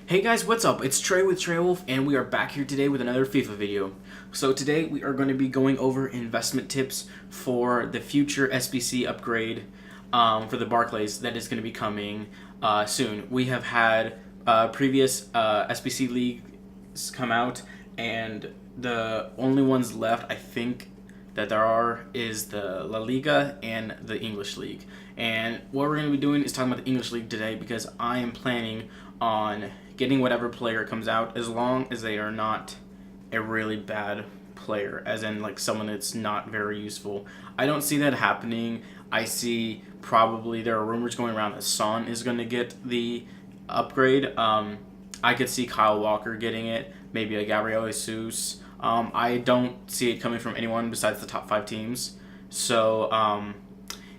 Hey guys, what's up? It's Trey with Trey Wolf, and we are back here today with another FIFA video. So today we are going to be going over investment tips for the future SBC upgrade for the Barclays that is going to be coming soon. We have had previous SBC leagues come out, and the only ones left, I think, that there are is the La Liga and the English League. And what we're going to be doing is talking about the English League today because I am planning on getting whatever player comes out as long as they are not a really bad player, as in like someone that's not very useful. I don't see that happening. I see probably there are rumors going around that Son is going to get the upgrade. I could see Kyle Walker getting it, maybe a Gabriel Jesus. I don't see it coming from anyone besides the top 5 teams. So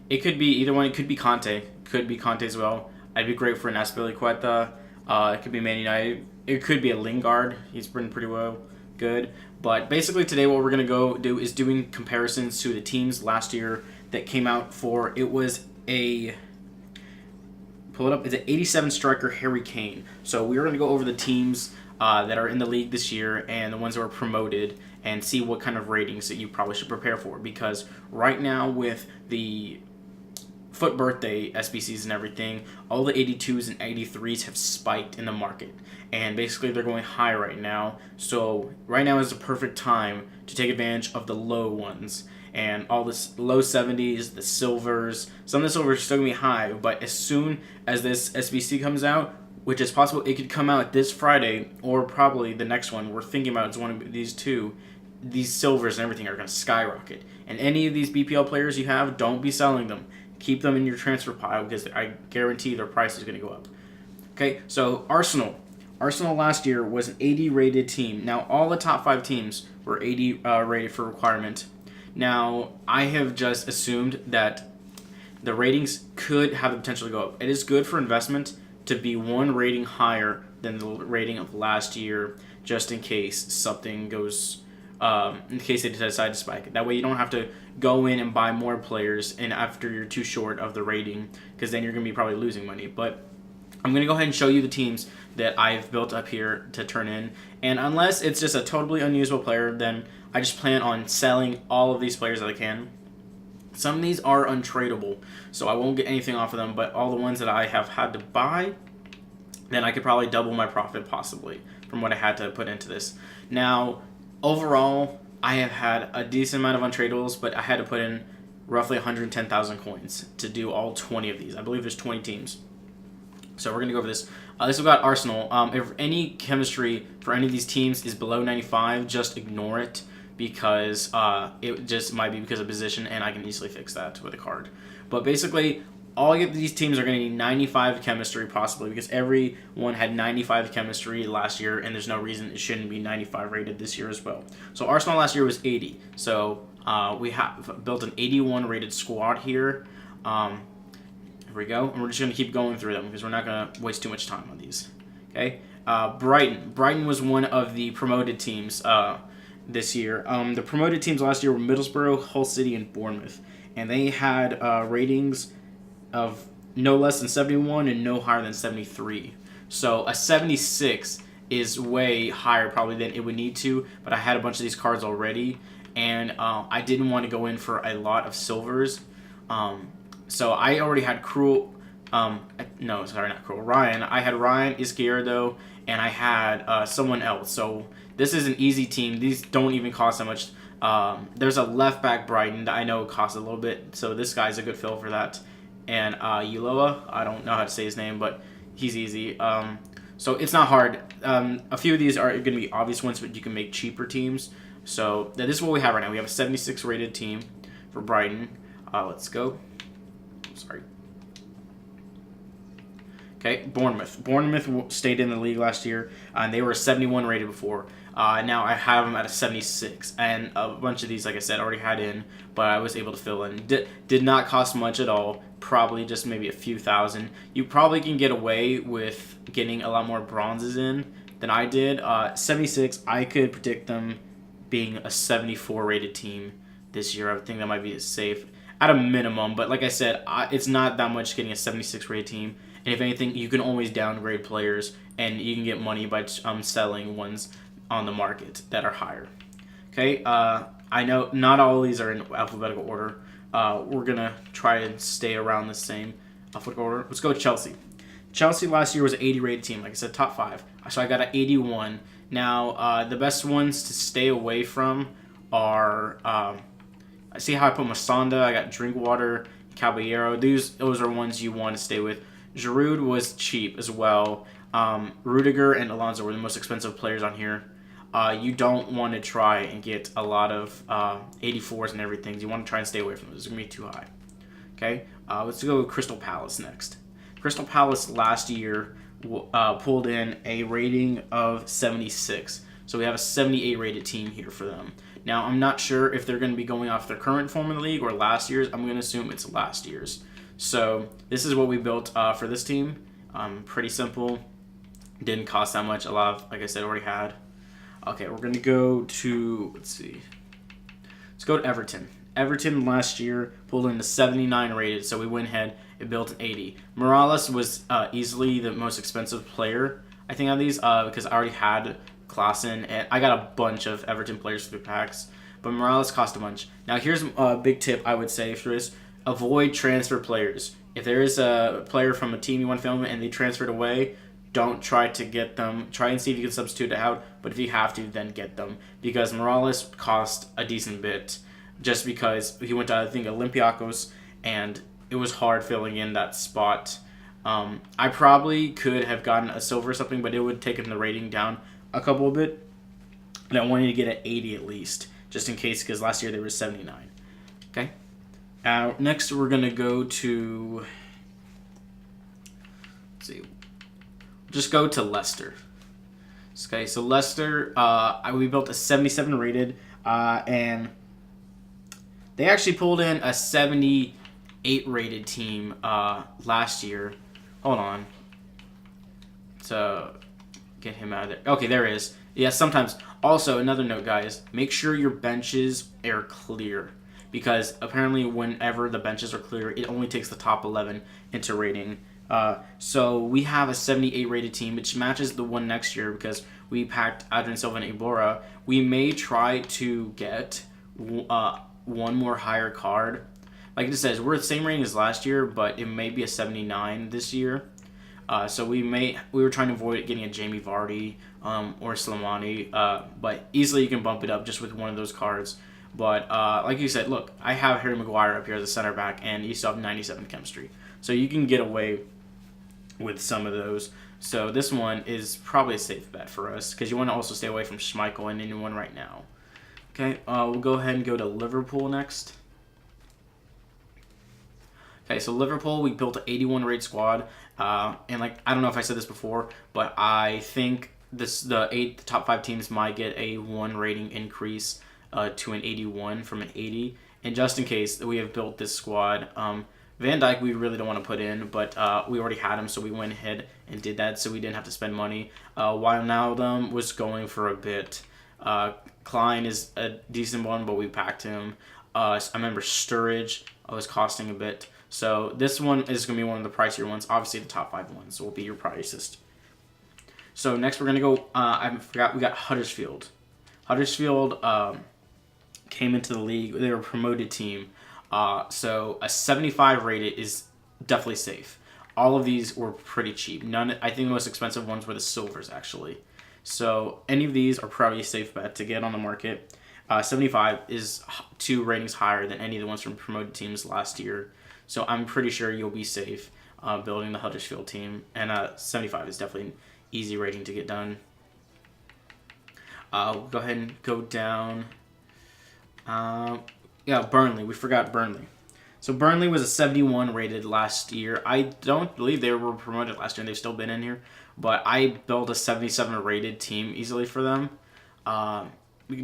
it could be either one. It could be Conte. Could be Conte as well. I'd be great for an Azpilicueta. It could be Man United. It could be a Lingard. He's been pretty good. But basically today what we're going to go do is doing comparisons to the teams last year that came out for, it was a, pull it up, it's an 87 striker Harry Kane. So we're going to go over the teams that are in the league this year and the ones that were promoted and see what kind of ratings that you probably should prepare for. Because right now with the Foot Birthday SBCs and everything, all the 82s and 83s have spiked in the market, and basically they're going high right now. So right now is the perfect time to take advantage of the low ones and all this low 70s, the silvers. Some of the silvers are still gonna be high, but as soon as this SBC comes out, which is possible it could come out this Friday or probably the next one, we're thinking about it's one of these two, these silvers and everything are going to skyrocket. And any of these BPL players you have, don't be selling them. Keep them in your transfer pile because I guarantee their price is going to go up. Okay, so Arsenal. Arsenal last year was an 80 rated team. Now, all the top 5 teams were 80 rated for requirement. Now, I have just assumed that the ratings could have the potential to go up. It is good for investment to be one rating higher than the rating of last year, just in case something goes, in case they decide to spike it. That way you don't have to go in and buy more players and after you're too short of the rating, because then you're going to be probably losing money. But I'm going to go ahead and show you the teams that I've built up here to turn in. And unless it's just a totally unusable player, then I just plan on selling all of these players that I can. Some of these are untradeable, so I won't get anything off of them, but all the ones that I have had to buy, then I could probably double my profit possibly from what I had to put into this. Now, overall, I have had a decent amount of untradables, but I had to put in roughly 110,000 coins to do all 20 of these. I believe there's 20 teams. So we're going to go over this. This is about Arsenal. If any chemistry for any of these teams is below 95, just ignore it, because it just might be because of position, and I can easily fix that with a card. But basically, all of these teams are going to need 95 chemistry possibly, because everyone had 95 chemistry last year, and there's no reason it shouldn't be 95 rated this year as well. So Arsenal last year was 80. So we have built an 81 rated squad here. Here we go. And we're just going to keep going through them because we're not going to waste too much time on these. Okay. Brighton. Brighton was one of the promoted teams this year. The promoted teams last year were Middlesbrough, Hull City, and Bournemouth. And they had ratings of no less than 71 and no higher than 73. So a 76 is way higher probably than it would need to, but I had a bunch of these cards already, and I didn't want to go in for a lot of silvers. So I already had Ryan. I had Ryan, Izquierdo, and I had someone else. So this is an easy team. These don't even cost that much. There's a left back Brighton that I know costs a little bit, so this guy's a good fill for that. And Uloa, I don't know how to say his name, but he's easy. So it's not hard. A few of these are going to be obvious ones, but you can make cheaper teams. So this is what we have right now. We have a 76 rated team for Brighton. Let's go. Sorry. Okay, Bournemouth. Bournemouth stayed in the league last year, and they were 71 rated before. Now I have them at a 76, and a bunch of these, like I said, already had in, but I was able to fill in. Did not cost much at all, probably just maybe a few thousand. You probably can get away with getting a lot more bronzes in than I did. 76, I could predict them being a 74 rated team this year. I would think that might be safe at a minimum, but like I said, it's not that much getting a 76 rated team. And if anything, you can always downgrade players, and you can get money by selling ones on the market that are higher. Okay, I know not all of these are in alphabetical order. We're going to try and stay around the same alphabetical order. Let's go with Chelsea. Chelsea last year was an 80 rated team. Like I said, top 5. So I got an 81. Now, the best ones to stay away from are, I see how I put Masonda. I got Drinkwater, Caballero. Those are ones you want to stay with. Giroud was cheap as well. Rudiger and Alonso were the most expensive players on here. You don't want to try and get a lot of 84s and everything. You want to try and stay away from those. It's going to be too high. Okay, let's go with Crystal Palace next. Crystal Palace last year pulled in a rating of 76. So we have a 78 rated team here for them. Now, I'm not sure if they're going to be going off their current form in the league or last year's. I'm going to assume it's last year's. So this is what we built for this team. Pretty simple. Didn't cost that much. A lot of, like I said, already had. Okay, we're going to go to, let's go to Everton. Everton last year pulled in a 79 rated, so we went ahead and built an 80. Morales was easily the most expensive player, I think, of these, because I already had Klaassen, and I got a bunch of Everton players through packs, but Morales cost a bunch. Now, here's a big tip I would say for this. Avoid transfer players. If there is a player from a team you want to film and they transferred away, don't try to get them. Try and see if you can substitute it out, but if you have to, then get them. Because Morales cost a decent bit just because he went to, I think, Olympiacos, and it was hard filling in that spot. I probably could have gotten a silver or something, but it would have taken the rating down a couple of bit. And I wanted to get an 80 at least, just in case, because last year they were 79. Okay? Next, we're going to go to... Let's see. Just go to Leicester. Okay, so Leicester, we built a 77 rated, and they actually pulled in a 78 rated team last year. Hold on. So, get him out of there. Okay, there it is. Yeah, sometimes. Also, another note, guys, make sure your benches are clear. Because apparently whenever the benches are clear, it only takes the top 11 into rating. So we have a 78 rated team, which matches the one next year because we packed Adrian Silva and Iborra. We may try to get one more higher card. Like it says, we're the same rating as last year, but it may be a 79 this year. So we were trying to avoid getting a Jamie Vardy or Slimani, but easily you can bump it up just with one of those cards. But like you said, look, I have Harry Maguire up here as a center back, and you still have 97 chemistry. So you can get away with some of those. So this one is probably a safe bet for us because you want to also stay away from Schmeichel and anyone right now. Okay, we'll go ahead and go to Liverpool next. Okay, so Liverpool, we built an 81 rated squad, and like I don't know if I said this before, but I think the top 5 teams might get a 1 rating increase to an 81 from an 80. And just in case we have built this squad, Van Dijk we really don't want to put in, but we already had him, so we went ahead and did that, so we didn't have to spend money. Wijnaldum was going for a bit. Klein is a decent one, but we packed him. I remember Sturridge was costing a bit. So this one is going to be one of the pricier ones. Obviously, the top 5 ones will be your priciest. So next we're going to go, I forgot, we got Huddersfield. Huddersfield came into the league. They were a promoted team. So a 75 rated is definitely safe. All of these were pretty cheap. I think the most expensive ones were the silvers, actually. So any of these are probably a safe bet to get on the market. 75 is 2 ratings higher than any of the ones from promoted teams last year. So I'm pretty sure you'll be safe building the Huddersfield team. And 75 is definitely an easy rating to get done. We'll go ahead and go down. Yeah, Burnley. We forgot Burnley. So Burnley was a 71 rated last year. I don't believe they were promoted last year, and they've still been in here. But I built a 77 rated team easily for them.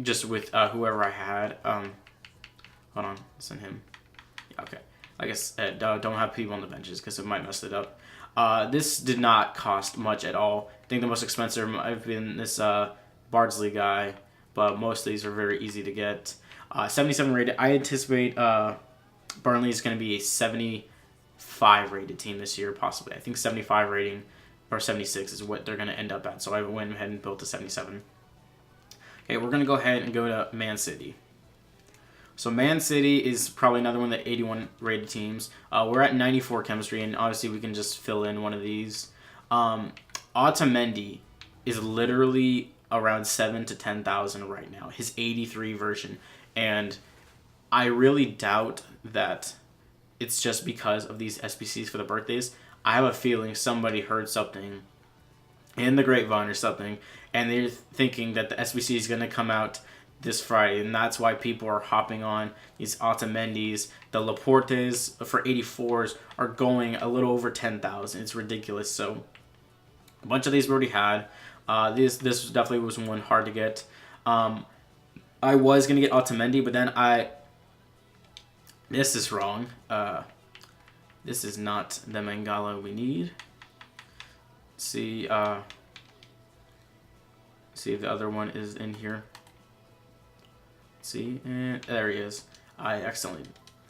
Just with whoever I had. Hold on. Send him. Yeah, okay. I guess don't have people on the benches because it might mess it up. This did not cost much at all. I think the most expensive might have been this Bardsley guy, but most of these are very easy to get. 77 rated. I anticipate Burnley is going to be a 73 75 rated team this year, possibly. I think 75 rating or 76 is what they're going to end up at. So I went ahead and built a 77. Okay, we're going to go ahead and go to Man City. So Man City is probably another one of the 81 rated teams. We're at 94 chemistry, and obviously we can just fill in one of these. Otamendi is literally around 7 to 10,000 right now. His 83 version, and I really doubt that it's just because of these SBCs for the birthdays. I have a feeling somebody heard something in the grapevine or something, and they're thinking that the SBC is going to come out this Friday, and that's why people are hopping on these Otamendis. The Laportes for 84s are going a little over 10,000. It's ridiculous. So a bunch of these we already had. This definitely was one hard to get. I was going to get Otamendi, but then this is wrong. This is not the Mangala we need. See if the other one is in here. See, and there he is. I accidentally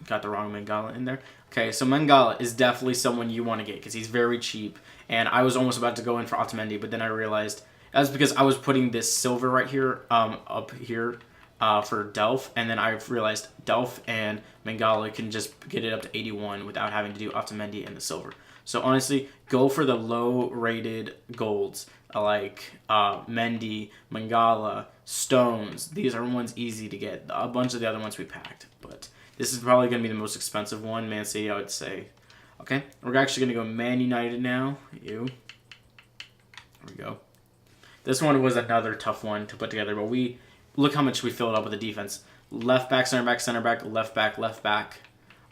got the wrong Mangala in there. Okay, so Mangala is definitely someone you want to get because he's very cheap. And I was almost about to go in for Otamendi, but then I realized that's because I was putting this silver right here, up here, for Delph, and then I realized Delph and Mangala can just get it up to 81 without having to do Otamendi and the silver. So honestly, go for the low-rated golds like Mendy, Mangala, Stones. These are ones easy to get. A bunch of the other ones we packed, but this is probably going to be the most expensive one. Man City, I would say. Okay, we're actually going to go Man United now. There we go. This one was another tough one to put together, but look how much we filled up with the defense. Left back, center back, left back, left back.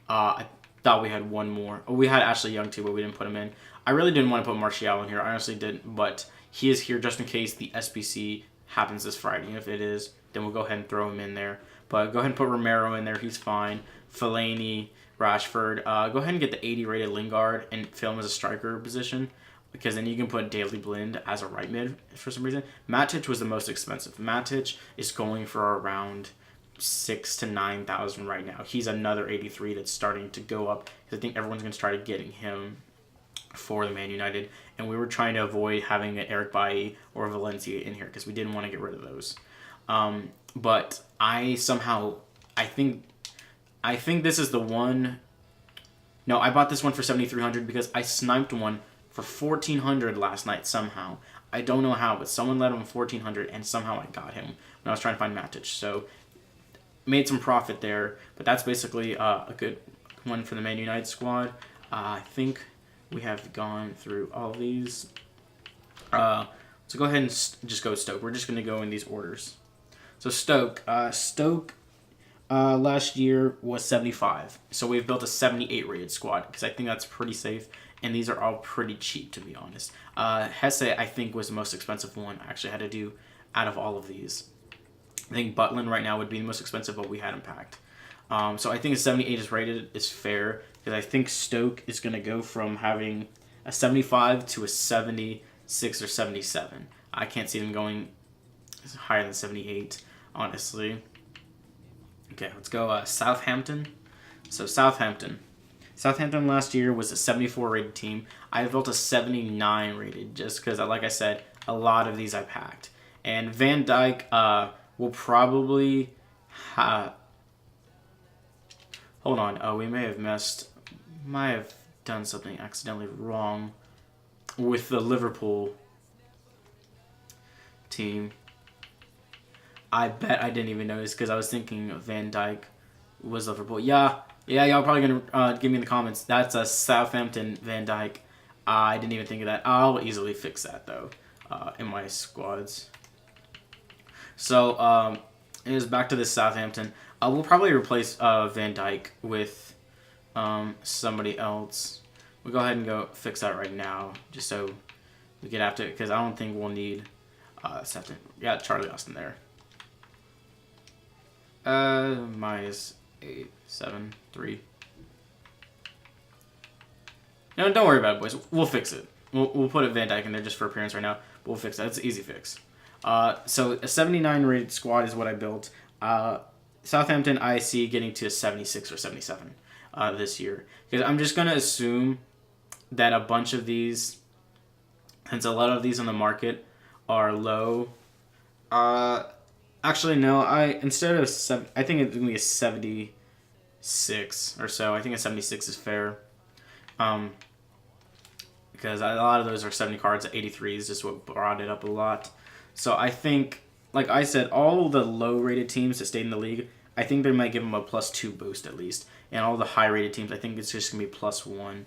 I thought we had one more. We had Ashley Young too, but we didn't put him in. I really didn't want to put Martial in here. I honestly didn't, but he is here just in case the SBC happens this Friday. And if it is, then we'll go ahead and throw him in there. But go ahead and put Romero in there. He's fine. Fellaini, Rashford. Go ahead and get the 80 rated Lingard and fill him as a striker position, because then you can put Daley Blind as a right mid for some reason. Matic was the most expensive. Matic is going for around 6,000 to 9,000 right now. He's another 83 that's starting to go up. I think everyone's going to start getting him for the Man United, and we were trying to avoid having an Eric Bailly or Valencia in here because we didn't want to get rid of those. But I think this is the one. No, I bought this one for 7,300 because I sniped one for 1,400 last night somehow. I don't know how, but someone led him 1,400, and somehow I got him when I was trying to find Matic. So made some profit there, but that's basically a good one for the Man United squad. I think we have gone through all of these. So go ahead and just go Stoke. We're just going to go in these orders. So Stoke. Stoke last year was 75. So we've built a 78 rated squad because I think that's pretty safe. And these are all pretty cheap, to be honest. Hesse, I think, was the most expensive one I actually had to do out of all of these. I think Butland right now would be the most expensive, but we had him packed. So I think a 78 is rated is fair, because I think Stoke is going to go from having a 75 to a 76 or 77. I can't see them going higher than 78, honestly. Okay, let's go Southampton. So Southampton last year was a 74 rated team. I built a 79 rated just because, like I said, a lot of these I packed. And Van Dijk will probably hold on. We might have done something accidentally wrong with the Liverpool team. I bet I didn't even notice because I was thinking Van Dijk was Liverpool. Yeah, y'all probably gonna give me in the comments. That's a Southampton Van Dijk. I didn't even think of that. I'll easily fix that though in my squads. So it is back to this Southampton. We'll probably replace Van Dijk with somebody else. We'll go ahead and go fix that right now, just so we get after it, because I don't think we'll need Southampton. Yeah, Charlie Austin there. Minus 8, 7, 3. No, don't worry about it, boys. We'll fix it. We'll put Van Dijk in there just for appearance right now. But we'll fix that. It's an easy fix. So a 79 rated squad is what I built. Southampton I see getting to a 76 or 77. this year. Because I'm just going to assume that a bunch of these, since a lot of these on the market are low. Actually, no. I think it's going to be a 76 or so. I think a 76 is fair. Because a lot of those are 70 cards. 83 is just what brought it up a lot. So I think, like I said, all the low-rated teams that stayed in the league, I think they might give them a +2 boost at least. And all the high-rated teams, I think it's just going to be +1.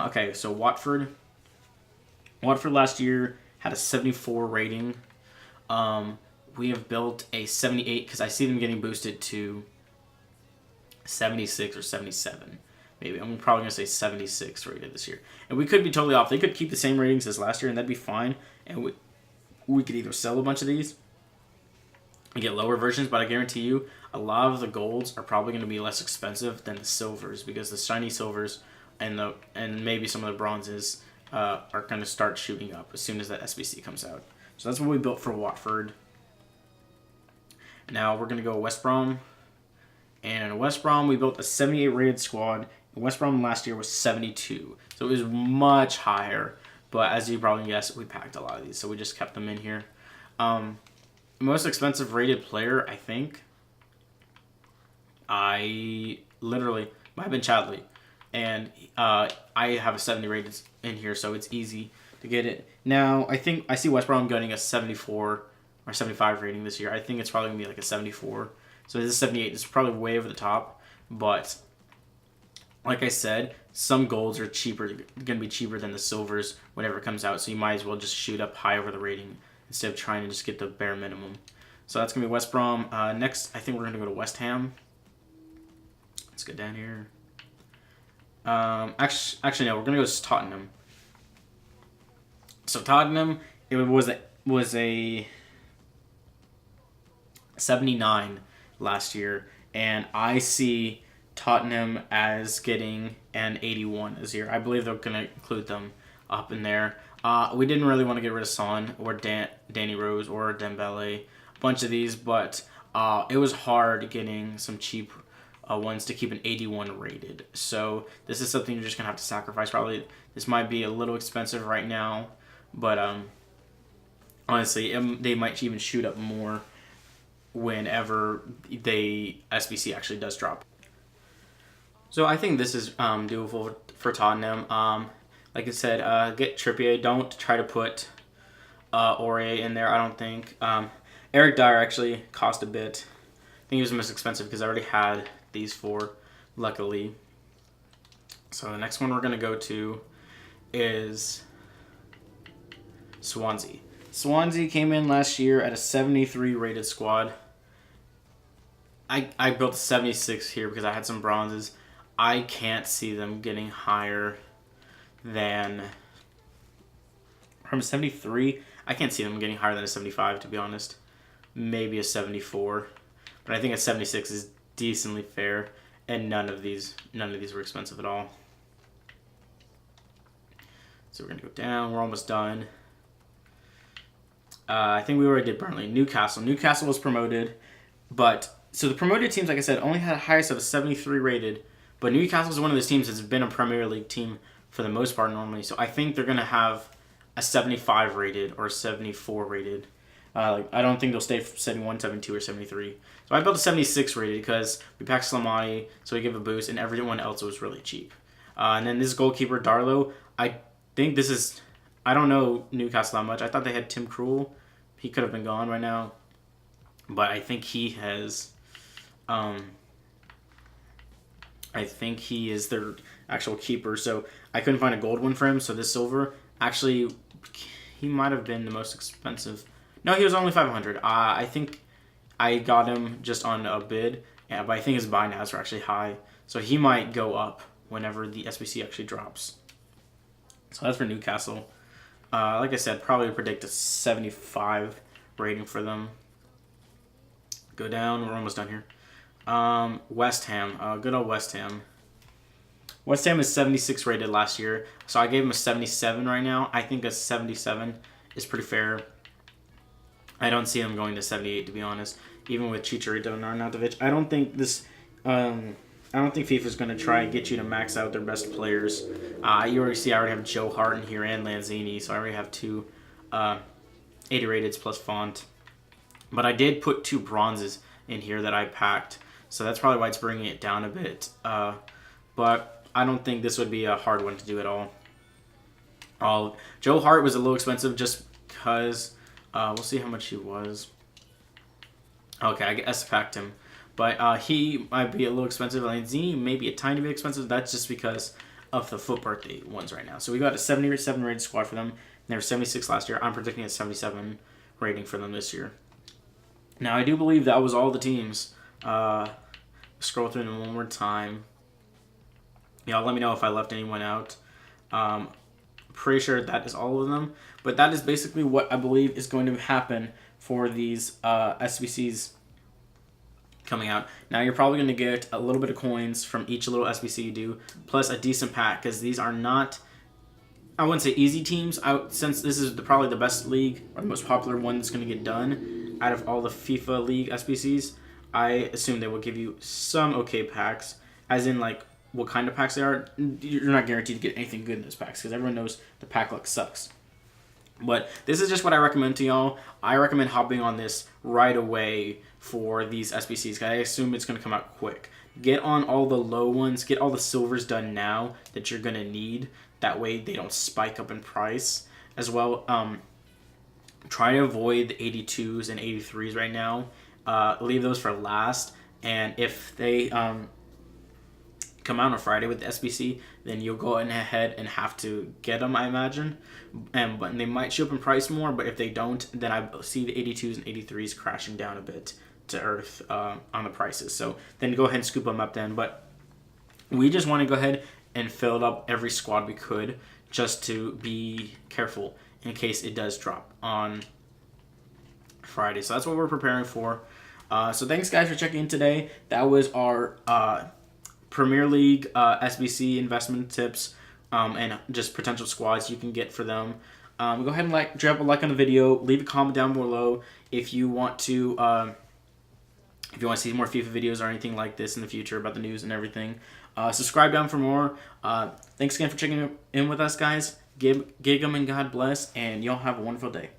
Okay, so Watford. Watford last year had a 74 rating. We have built a 78 because I see them getting boosted to 76 or 77. Maybe. I'm probably going to say 76 rated this year. And we could be totally off. They could keep the same ratings as last year, and that'd be fine. And we could either sell a bunch of these and get lower versions, but I guarantee you a lot of the golds are probably going to be less expensive than the silvers, because the shiny silvers and maybe some of the bronzes are going to start shooting up as soon as that SBC comes out. So that's what we built for Watford. Now we're going to go West Brom. And in West Brom, we built a 78 rated squad. West Brom last year was 72. So it was much higher. But as you probably guessed, we packed a lot of these. So we just kept them in here. Most expensive rated player, I think, might have been Chadley. And I have a 70 rated in here, so it's easy to get it. Now, I see West Brom getting a 74 or 75 rating this year. I think it's probably going to be like a 74. So this is 78. It's probably way over the top. But like I said, some golds are going to be cheaper than the silvers whenever it comes out. So you might as well just shoot up high over the rating instead of trying to just get the bare minimum. So that's going to be West Brom. Next, I think we're going to go to West Ham. Let's go down here. Actually, no, we're going to go to Tottenham. So Tottenham, it was a 79 last year, and I see Tottenham as getting an 81 this year. I believe they're going to include them up in there. We didn't really want to get rid of Son or Danny Rose or Dembele, a bunch of these, but it was hard getting some cheap ones to keep an 81 rated. So this is something you're just going to have to sacrifice. Probably this might be a little expensive right now, but honestly, they might even shoot up more whenever SBC actually does drop. So I think this is doable for Tottenham. Like I said, get Trippier. Don't try to put Aurier in there, I don't think. Eric Dyer actually cost a bit. I think he was the most expensive because I already had these four, luckily. So the next one we're going to go to is Swansea. Swansea came in last year at a 73 rated squad. I built a 76 here because I had some bronzes. I can't see them getting higher than... From 73, I can't see them getting higher than a 75, to be honest. Maybe a 74. But I think a 76 is decently fair, and none of these were expensive at all. So we're going to go down. We're almost done. I think we already did Burnley. Newcastle. Newcastle was promoted, but... So the promoted teams, like I said, only had a highest of a 73 rated, but Newcastle is one of those teams that's been a Premier League team for the most part normally. So I think they're going to have a 75 rated or 74 rated. I don't think they'll stay 71, 72, or 73. So I built a 76 rated because we packed Slimani, so we give a boost, and everyone else was really cheap. And then this goalkeeper, Darlow, I think this is... I don't know Newcastle that much. I thought they had Tim Krul. He could have been gone right now. But I think he has... I think he is their actual keeper. So I couldn't find a gold one for him. So this silver, actually, he might have been the most expensive. No, he was only 500. I think I got him just on a bid. Yeah, but I think his buy nows are actually high. So he might go up whenever the SBC actually drops. So that's for Newcastle. Like I said, probably predict a 75 rating for them. Go down. We're almost done here. West Ham. Good old West Ham. West Ham is 76 rated last year, so I gave him a 77 right now. I think a 77 is pretty fair. I don't see him going to 78, to be honest. Even with Chicharito and Arnautovic, I don't think this I don't think FIFA's going to try and get you to max out their best players. You already see I already have Joe Hart in here and Lanzini, so I already have 2 80 rateds plus font. But I did put 2 bronzes in here that I packed, so that's probably why it's bringing it down a bit. But I don't think this would be a hard one to do at all. Joe Hart was a little expensive just because we'll see how much he was. Okay, I guess I packed him. But he might be a little expensive. Lanzini may be a tiny bit expensive. That's just because of the foot birthday ones right now. So we got a 77 rated squad for them. And they were 76 last year. I'm predicting a 77 rating for them this year. Now, I do believe that was all the teams. Scroll through them one more time. Y'all let me know if I left anyone out. Pretty sure that is all of them. But that is basically what I believe is going to happen for these SBCs coming out. Now you're probably going to get a little bit of coins from each little SBC you do, plus a decent pack, because these are not, I wouldn't say easy teams. Since this is probably the best league, or the most popular one that's going to get done out of all the FIFA League SBCs, I assume they will give you some okay packs, as in like what kind of packs they are. You're not guaranteed to get anything good in those packs, because everyone knows the pack luck sucks. But this is just what I recommend to y'all. I recommend hopping on this right away for these SBCs. I assume it's going to come out quick. Get on all the low ones. Get all the silvers done now that you're going to need. That way they don't spike up in price. As well, try to avoid the 82s and 83s right now. Leave those for last. And if they come out on Friday with the SBC, then you'll go ahead and have to get them, I imagine. But they might show up in price more, but if they don't, then I see the 82s and 83s crashing down a bit to earth on the prices. So then go ahead and scoop them up then. But we just want to go ahead and fill up every squad we could, just to be careful in case it does drop on Friday. So that's what we're preparing for. So thanks guys for checking in today. That was our Premier League SBC investment tips and just potential squads you can get for them. Go ahead and drop a like on the video. Leave a comment down below if you want to see more FIFA videos or anything like this in the future about the news and everything. Subscribe down for more. Thanks again for checking in with us, guys. Gig 'em and God bless, and y'all have a wonderful day.